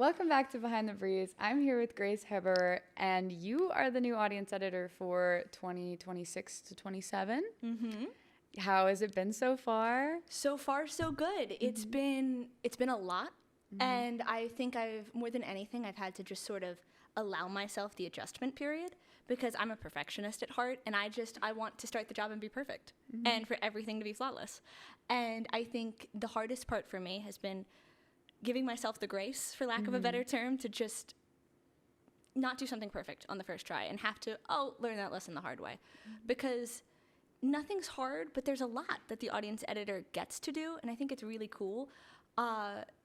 Welcome back to Behind the Breeze. I'm here with Grace Heberer, and you are the new audience editor for 2026 to 27. Mm-hmm. How has it been so far? So far, so good. It's been a lot, and I think I've more than anything I've had to just sort of allow myself the adjustment period because I'm a perfectionist at heart, and I want to start the job and be perfect, and for everything to be flawless. And I think the hardest part for me has been giving myself the grace, for lack of a better term, to just not do something perfect on the first try and have to learn that lesson the hard way, because nothing's hard, but there's a lot that the audience editor gets to do, and I think it's really cool.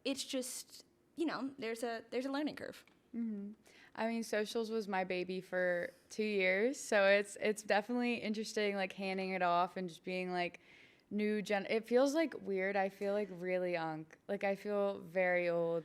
It's just, there's a learning curve. I mean, socials was my baby for 2 years, so it's definitely interesting, like handing it off and just being like it feels like weird. I feel like really young. Like I feel very old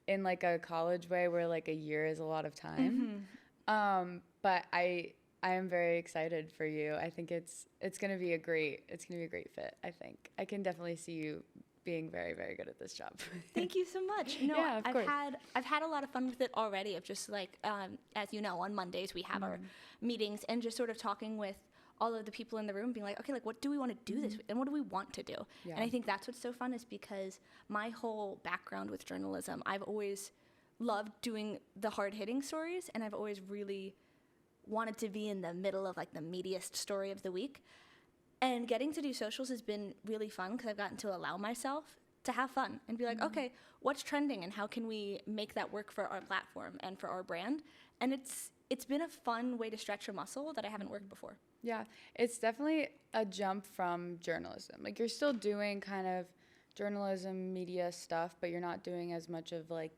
in like a college way where like a year is a lot of time. But I am very excited for you. I think it's gonna be a great fit. I think I can definitely see you being very, very good at this job. Thank you so much. No, Yeah, of course. I've had a lot of fun with it already. Of just like, as you know, on Mondays we have our meetings and just sort of talking with all of the people in the room, being like, okay, like what do we want to do this with, and what do we want to do? Yeah. And I think that's what's so fun, is because my whole background with journalism, I've always loved doing the hard-hitting stories, and I've always really wanted to be in the middle of like the meatiest story of the week. And getting to do socials has been really fun because I've gotten to allow myself to have fun and be like, okay, what's trending and how can we make that work for our platform and for our brand? And it's been a fun way to stretch a muscle that I haven't worked before. Yeah, it's definitely a jump from journalism. Like you're still doing kind of journalism, media stuff, but you're not doing as much of like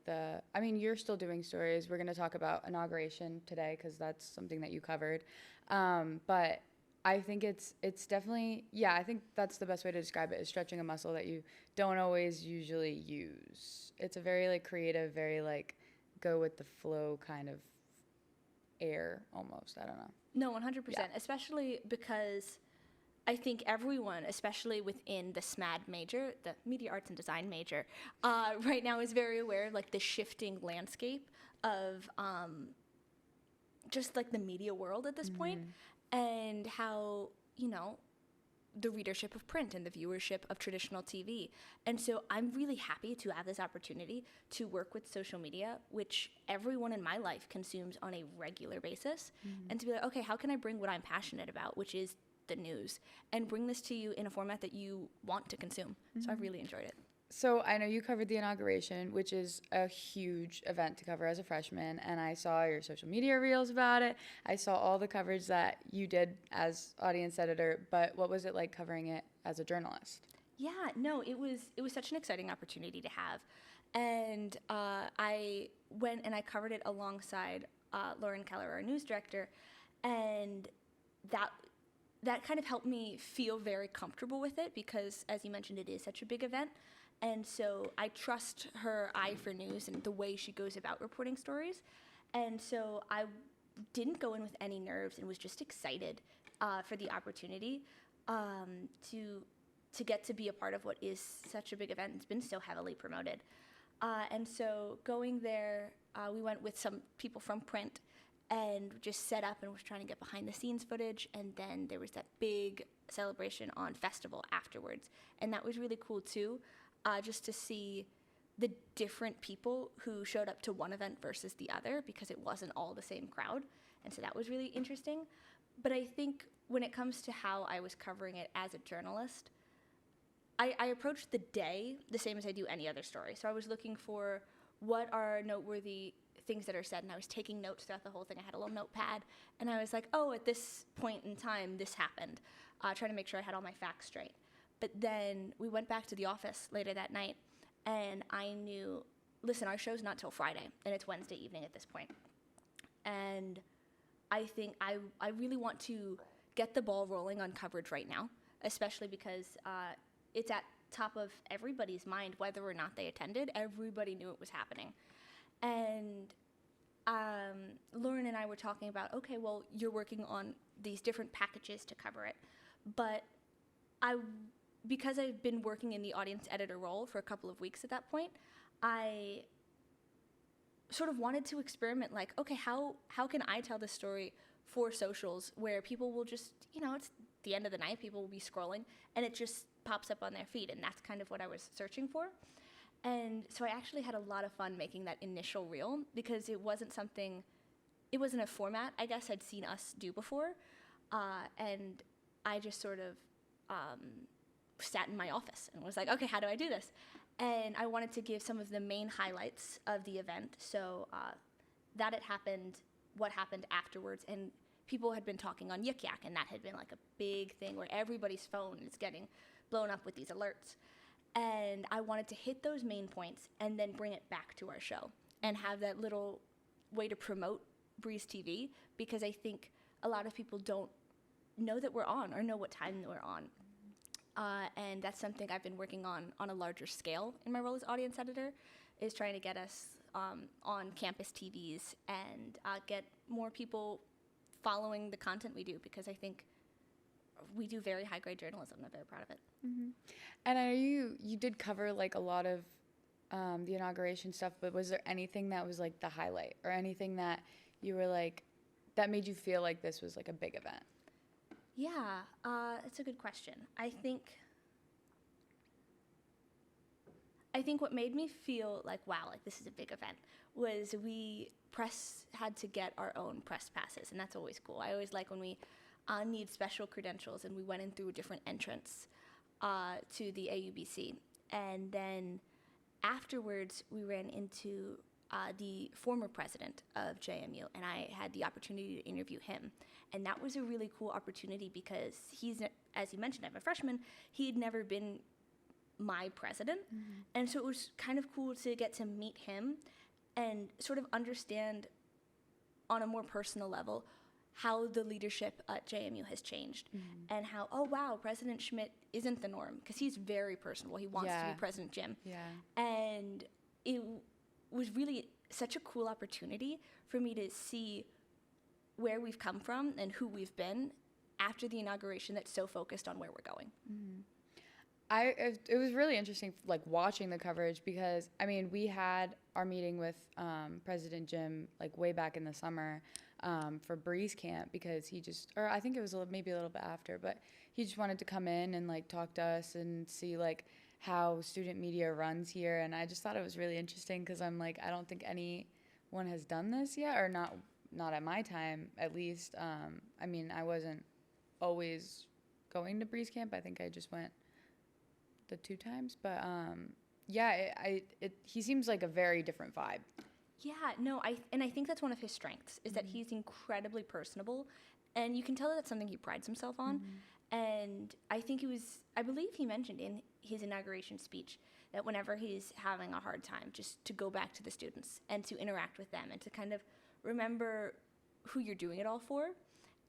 you're still doing stories. We're going to talk about Inauguration today because that's something that you covered. But I think it's definitely, I think that's the best way to describe it, is stretching a muscle that you don't always usually use. It's a very like creative, very like go with the flow kind of air almost. I don't know. No, 100%, especially because I think everyone, especially within the SMAD major, the Media Arts and Design major, right now is very aware of like the shifting landscape of just like the media world at this point, and how, the readership of print and the viewership of traditional TV. And so I'm really happy to have this opportunity to work with social media, which everyone in my life consumes on a regular basis, and to be like, okay, how can I bring what I'm passionate about, which is the news, and bring this to you in a format that you want to consume. So I've really enjoyed it. So I know you covered the Inauguration, which is a huge event to cover as a freshman, and I saw your social media reels about it. I saw all the coverage that you did as audience editor, but what was it like covering it as a journalist? Yeah, no, it was such an exciting opportunity to have. And I went and I covered it alongside Lauren Keller, our news director, and that kind of helped me feel very comfortable with it because, as you mentioned, it is such a big event. And so I trust her eye for news and the way she goes about reporting stories. And so I didn't go in with any nerves and was just excited for the opportunity to get to be a part of what is such a big event. It's been so heavily promoted. And so going there, we went with some people from print and just set up and was trying to get behind the scenes footage. And then there was that big celebration on festival afterwards. And that was really cool too, just to see the different people who showed up to one event versus the other, because it wasn't all the same crowd. And so that was really interesting. But I think when it comes to how I was covering it as a journalist, I approached the day the same as I do any other story. So I was looking for what are noteworthy things that are said, and I was taking notes throughout the whole thing. I had a little notepad, and I was like, at this point in time, this happened, trying to make sure I had all my facts straight. But then we went back to the office later that night, and I knew, listen, our show's not till Friday, and it's Wednesday evening at this point. And I think I really want to get the ball rolling on coverage right now, especially because it's at top of everybody's mind, whether or not they attended. Everybody knew it was happening. And Lauren and I were talking about, okay, well, you're working on these different packages to cover it. But because I've been working in the audience editor role for a couple of weeks at that point, I sort of wanted to experiment, like, okay, how can I tell this story for socials where people will just, it's the end of the night, people will be scrolling, and it just pops up on their feed, and that's kind of what I was searching for. And so I actually had a lot of fun making that initial reel, because it wasn't a format, I guess, I'd seen us do before, and I just sort of sat in my office and was like, okay, how do I do this? And I wanted to give some of the main highlights of the event, so that had happened, what happened afterwards, and people had been talking on Yik Yak, and that had been like a big thing where everybody's phone is getting blown up with these alerts. And I wanted to hit those main points and then bring it back to our show and have that little way to promote Breeze TV, because I think a lot of people don't know that we're on or know what time we're on. And that's something I've been working on a larger scale in my role as audience editor, is trying to get us on campus TVs and get more people following the content we do, because I think we do very high-grade journalism. I'm very proud of it. Mm-hmm. And I know you did cover like a lot of the inauguration stuff, but was there anything that was like the highlight, or anything that you were like, that made you feel like this was like a big event? Yeah, it's a good question. I think what made me feel like, wow, like this is a big event, was press had to get our own press passes, and that's always cool. I always like when we need special credentials, and we went in through a different entrance to the AUBC. And then afterwards, we ran into the former president of JMU, and I had the opportunity to interview him. And that was a really cool opportunity, because he's, as you mentioned, I'm a freshman, he had never been my president. Mm-hmm. And so it was kind of cool to get to meet him and sort of understand on a more personal level how the leadership at JMU has changed, mm-hmm. and how, oh wow, President Schmidt isn't the norm, because he's very personable. He wants to be President Jim. Yeah. And it was really such a cool opportunity for me to see where we've come from and who we've been after the inauguration that's so focused on where we're going. Mm-hmm. It was really interesting, like, watching the coverage, because, I mean, we had our meeting with President Jim, like, way back in the summer for Breeze Camp, because or I think it was maybe a little bit after, but he just wanted to come in and, like, talk to us and see, like, how student media runs here. And I just thought it was really interesting, because I'm like, I don't think anyone has done this yet, or not at my time, at least. I mean, I wasn't always going to Breeze Camp. I think I just went the 2 times, but he seems like a very different vibe. Yeah, no, I think that's one of his strengths, is that he's incredibly personable, and you can tell that that's something he prides himself on. Mm-hmm. And I believe he mentioned in his inauguration speech that whenever he's having a hard time, just to go back to the students and to interact with them and to kind of remember who you're doing it all for.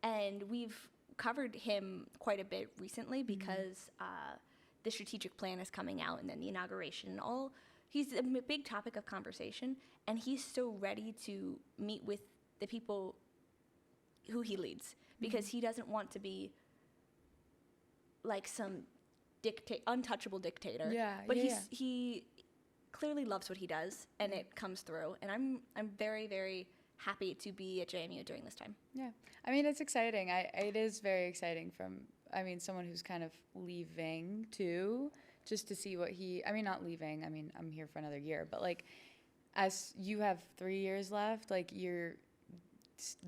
And we've covered him quite a bit recently, because the strategic plan is coming out, and then the inauguration and all. He's a big topic of conversation, and he's so ready to meet with the people who he leads, because he doesn't want to be like some untouchable dictator. But he clearly loves what he does, and it comes through. And I'm very, very happy to be at JMU during this time. Yeah, I mean, it's exciting. It is very exciting someone who's kind of leaving too, just to see what not leaving, I'm here for another year, but like, as you have 3 years left, like, you're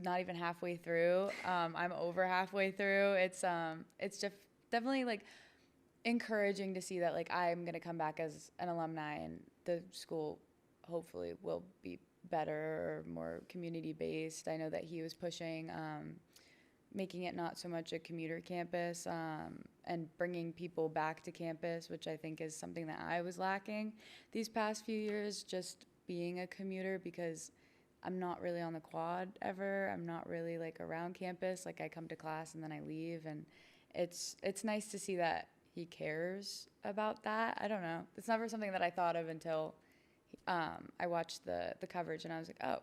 not even halfway through. I'm over halfway through. It's definitely like encouraging to see that, like, I'm going to come back as an alumni, and the school hopefully will be better or more community based. I know that he was pushing making it not so much a commuter campus, and bringing people back to campus, which I think is something that I was lacking these past few years, just being a commuter, because I'm not really on the quad ever. I'm not really like around campus. Like, I come to class and then I leave, and it's nice to see that he cares about that. I don't know. It's never something that I thought of until I watched the coverage, and I was like, oh,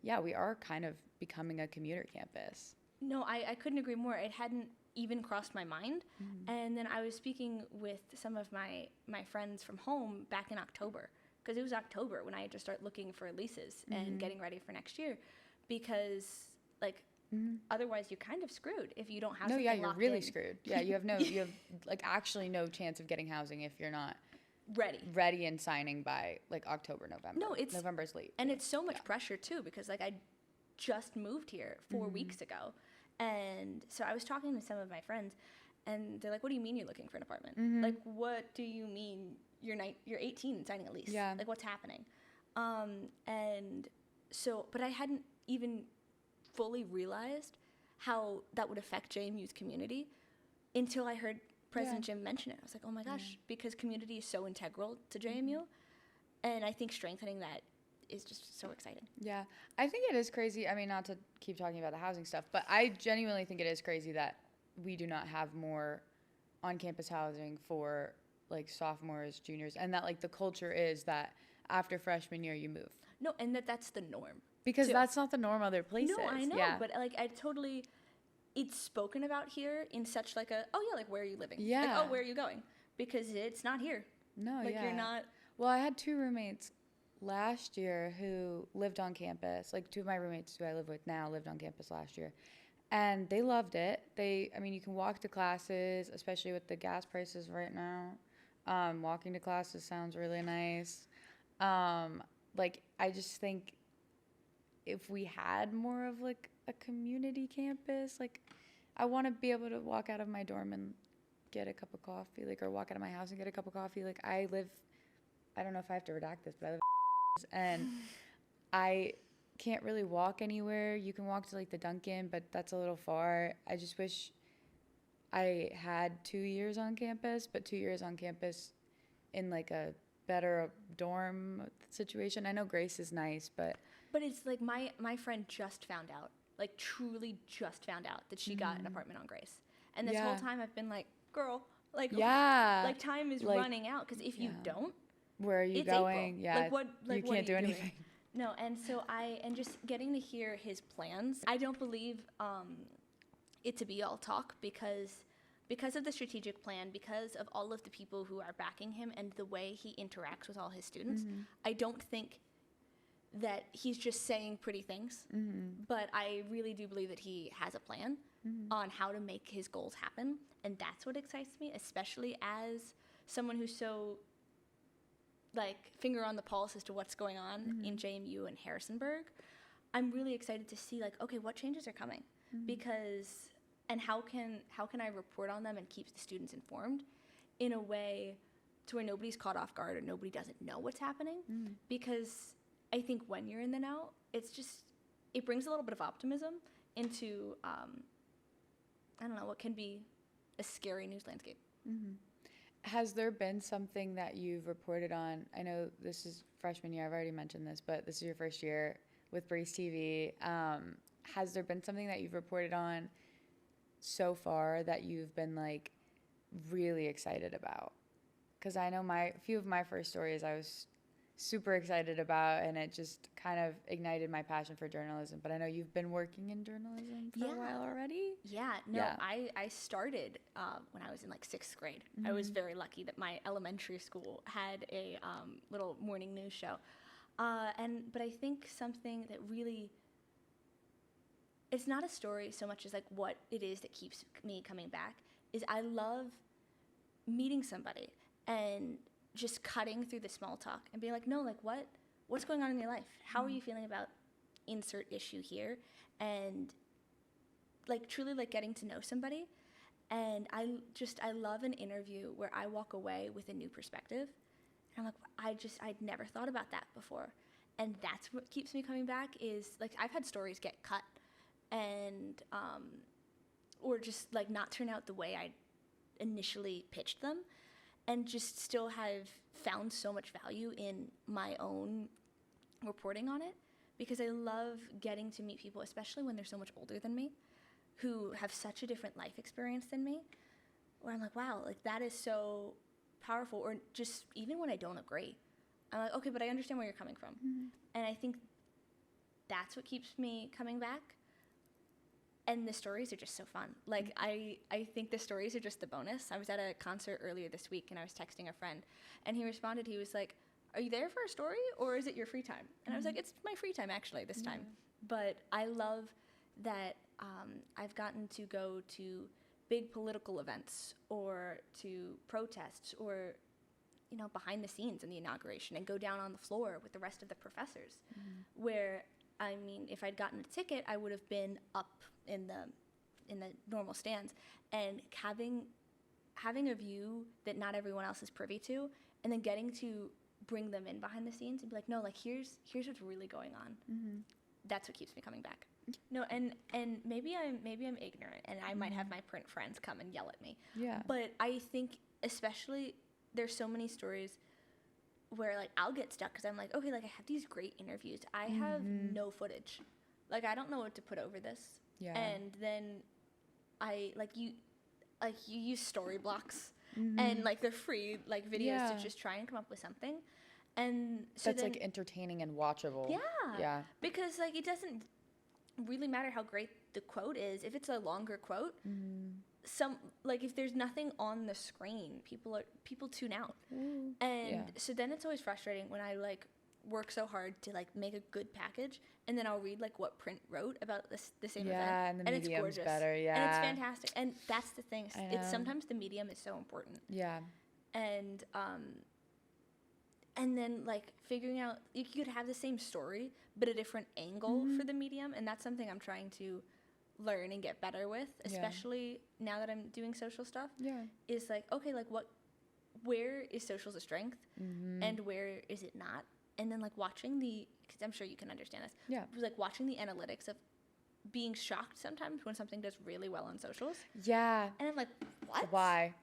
yeah, we are kind of becoming a commuter campus. No, I couldn't agree more. It hadn't even crossed my mind. Mm-hmm. And then I was speaking with some of my friends from home back in October, because it was October when I had to start looking for leases and getting ready for next year, because like otherwise you're kind of screwed if you don't have something No, yeah, you're locked really in. screwed. Yeah, you have like actually no chance of getting housing if you're not ready and signing by like October, November. No, November's late. And it's so much pressure too, because like I just moved here 4 weeks ago. And so I was talking to some of my friends, and they're like, what do you mean you're looking for an apartment? Like, what do you mean you're 18 and signing a lease? Yeah. Like, what's happening? And so, but I hadn't even fully realized how that would affect JMU's community until I heard President Jim mention it. I was like, oh my gosh, because community is so integral to JMU. And I think strengthening that is just so exciting. Yeah, I think it is crazy. I mean, not to keep talking about the housing stuff, but I genuinely think it is crazy that we do not have more on-campus housing for like sophomores, juniors, and that like the culture is that after freshman year you move. No, and that's the norm. Because too. that's not the norm other places. No, I know, yeah. but like it's spoken about here in such like a, oh yeah, like where are you living? Yeah. Like, oh, where are you going? Because it's not here. No, like yeah. You're not. Well, I had 2 roommates last year who lived on campus. Like 2 of my roommates who I live with now lived on campus last year. And they loved it. I mean, you can walk to classes, especially with the gas prices right now. Walking to classes sounds really nice. Like, I just think if we had more of like a community campus, like I want to be able to walk out of my dorm and get a cup of coffee, like, or walk out of my house and get a cup of coffee. Like I don't know if I have to redact this, but I live and I can't really walk anywhere. You can walk to like the Dunkin', but that's a little far. I just wish I had 2 years on campus, but 2 years on campus in like a better dorm situation. I know Grace is nice, but it's like my friend just found out, like truly just found out that she got an apartment on Grace. And this whole time I've been like, girl, like, like time is running out, because if you don't, where are you it's going? April. Yeah, like what? Like you what can't do anything. Doing? No, and so and just getting to hear his plans. I don't believe it to be all talk, because of the strategic plan, because of all of the people who are backing him and the way he interacts with all his students. I don't think that he's just saying pretty things, but I really do believe that he has a plan on how to make his goals happen, and that's what excites me, especially as someone who's so like finger on the pulse as to what's going on in JMU and Harrisonburg. I'm really excited to see like, okay, what changes are coming, because and how can I report on them and keep the students informed in a way to where nobody's caught off guard or nobody doesn't know what's happening, because I think when you're in the know, it brings a little bit of optimism into I don't know, what can be a scary news landscape. Has there been something that you've reported on? I know this is freshman year, I've already mentioned this, but this is your first year with Breeze TV. Has there been something that you've reported on so far that you've been like really excited about? Because I know a few of my first stories I was super excited about, and it just kind of ignited my passion for journalism. But I know you've been working in journalism for a while already. I started when I was in like 6th grade. I was very lucky that my elementary school had a little morning news show, but I think something that really, it's not a story so much as like what it is that keeps me coming back, is I love meeting somebody and just cutting through the small talk and being like, no, like what's going on in your life? How are you feeling about insert issue here? And like truly like getting to know somebody. And I love an interview where I walk away with a new perspective. And I'm like, I'd never thought about that before. And that's what keeps me coming back, is like I've had stories get cut and or just like not turn out the way I initially pitched them, and just still have found so much value in my own reporting on it, because I love getting to meet people, especially when they're so much older than me, who have such a different life experience than me, where I'm like, wow, like that is so powerful. Or just even when I don't agree, I'm like, okay, but I understand where you're coming from. And I think that's what keeps me coming back. And the stories are just so fun. Like, I think the stories are just the bonus. I was at a concert earlier this week, and I was texting a friend, and he responded. He was like, are you there for a story or is it your free time? And I was like, it's my free time actually this time. But I love that I've gotten to go to big political events or to protests or, you know, behind the scenes in the inauguration and go down on the floor with the rest of the professors where, I mean, if I'd gotten a ticket, I would have been up in the normal stands, and having a view that not everyone else is privy to, and then getting to bring them in behind the scenes and be like, no, like here's what's really going on. That's what keeps me coming back. No, and maybe I'm ignorant, and I might have my print friends come and yell at me. Yeah. But I think especially there's so many stories where like I'll get stuck because I'm like, okay, like I have these great interviews. I have no footage. Like I don't know what to put over this. Yeah. And then you use story blocks and like they're free like videos to just try and come up with something. And so that's like entertaining and watchable. Yeah. Yeah. Because like it doesn't really matter how great the quote is. If it's a longer quote, if there's nothing on the screen, people tune out. And so then it's always frustrating when I like work so hard to like make a good package, and then I'll read like what print wrote about the same event, and the medium's it's gorgeous, better, and it's fantastic. And that's the thing. It's sometimes the medium is so important. Yeah. And then like figuring out you could have the same story but a different angle for the medium, and that's something I'm trying to learn and get better with, especially now that I'm doing social stuff. Yeah. Is like, okay, like where is socials a strength and where is it not? And then like watching because I'm sure you can understand this. Yeah. Like watching the analytics of being shocked sometimes when something does really well on socials. Yeah. And I'm like, what? Why?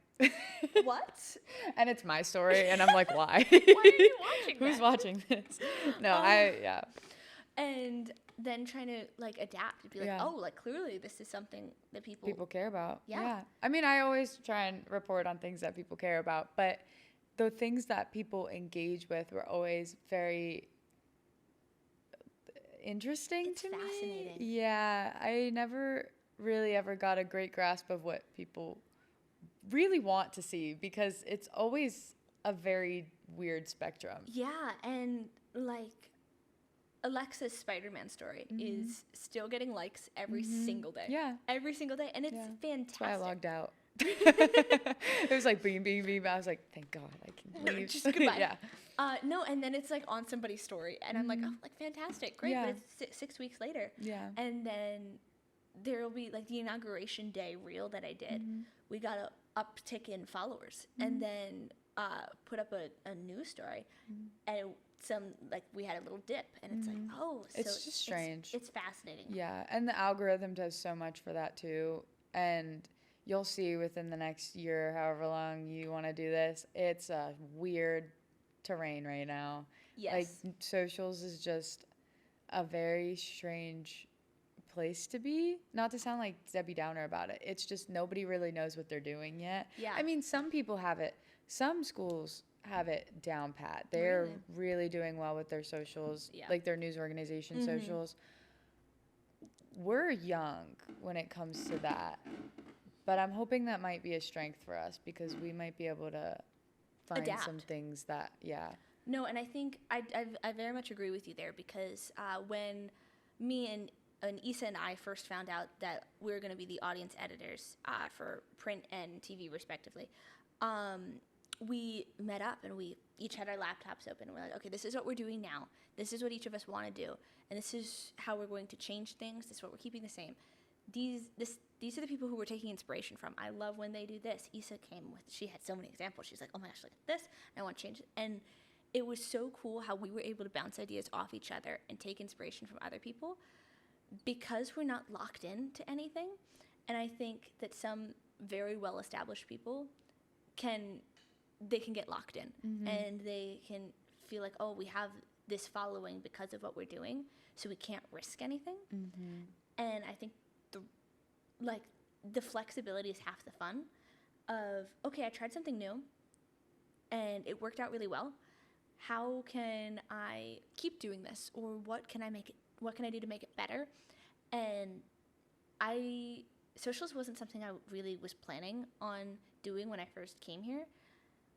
What? And it's my story, and I'm like, why? Why are you watching Who's that? watching this? No, And then trying to like adapt and be like, oh, like clearly this is something that people care about. Yeah. I mean, I always try and report on things that people care about, but the things that people engage with were always very interesting to me. It's fascinating. Yeah, I never really ever got a great grasp of what people really want to see, because it's always a very weird spectrum. Yeah, and like Alexa's Spider-Man story is still getting likes every single day. Yeah. Every single day, and it's fantastic. That's why I logged out. It was like beam, beam, beam. I was like, thank God I can leave. No, just goodbye. Yeah. No, and then it's like on somebody's story, and I'm like, oh, like fantastic, great. Yeah. But it's 6 weeks later. Yeah. And then there will be like the inauguration day reel that I did. We got a uptick in followers, and then put up a news story, and we had a little dip, and it's like, oh, so it's just strange. It's fascinating. Yeah, and the algorithm does so much for that too, and you'll see within the next year, however long you want to do this, it's a weird terrain right now. Yes. Like socials is just a very strange place to be. Not to sound like Debbie Downer about it. It's just nobody really knows what they're doing yet. Yeah. I mean, some people have it. Some schools have it down pat. They're really doing well with their socials, like their news organization socials. We're young when it comes to that. But I'm hoping that might be a strength for us, because we might be able to find Adapt. some things that, No, and I think I very much agree with you there, because when me and Issa and I first found out that we were going to be the audience editors for print and TV respectively, we met up and we each had our laptops open, and we're like, okay, this is what we're doing now. This is what each of us want to do, and this is how we're going to change things. This is what we're keeping the same. These are the people who we're taking inspiration from. I love when they do this. Issa she had so many examples. She's like, oh my gosh, look at this. I want to change it. And it was so cool how we were able to bounce ideas off each other and take inspiration from other people, because we're not locked into anything. And I think that some very well-established people can get locked in, and they can feel like, oh, we have this following because of what we're doing, so we can't risk anything. And I think the flexibility is half the fun of, okay, I tried something new and it worked out really well. How can I keep doing this, or what can I do to make it better? And socials wasn't something I really was planning on doing when I first came here,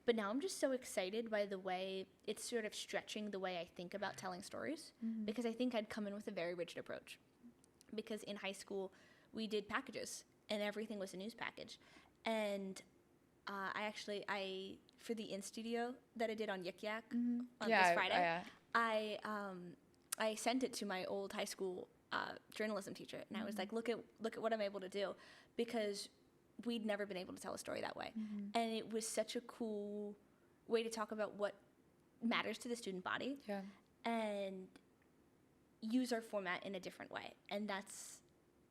But now I'm just so excited by the way it's sort of stretching the way I think about telling stories, because I think I'd come in with a very rigid approach. Because in high school, we did packages, and everything was a news package. And I for the in-studio that I did on Yik Yak on this Friday, I sent it to my old high school journalism teacher, and I was like, look at what I'm able to do, because we'd never been able to tell a story that way. And it was such a cool way to talk about what matters to the student body and use our format in a different way. And that's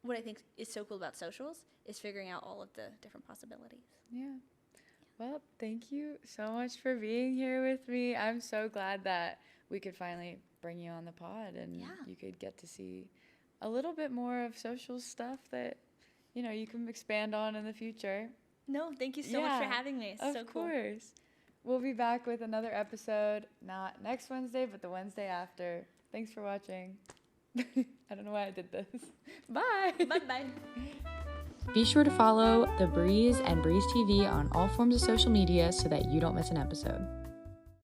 what I think is so cool about socials, is figuring out all of the different possibilities. Yeah. Well, thank you so much for being here with me. I'm so glad that we could finally bring you on the pod, and you could get to see a little bit more of social stuff that, you know, you can expand on in the future. No, thank you so much for having me. It's so cool. Of course. We'll be back with another episode, not next Wednesday, but the Wednesday after. Thanks for watching. I don't know why I did this. Bye. Bye-bye. Be sure to follow The Breeze and Breeze TV on all forms of social media so that you don't miss an episode.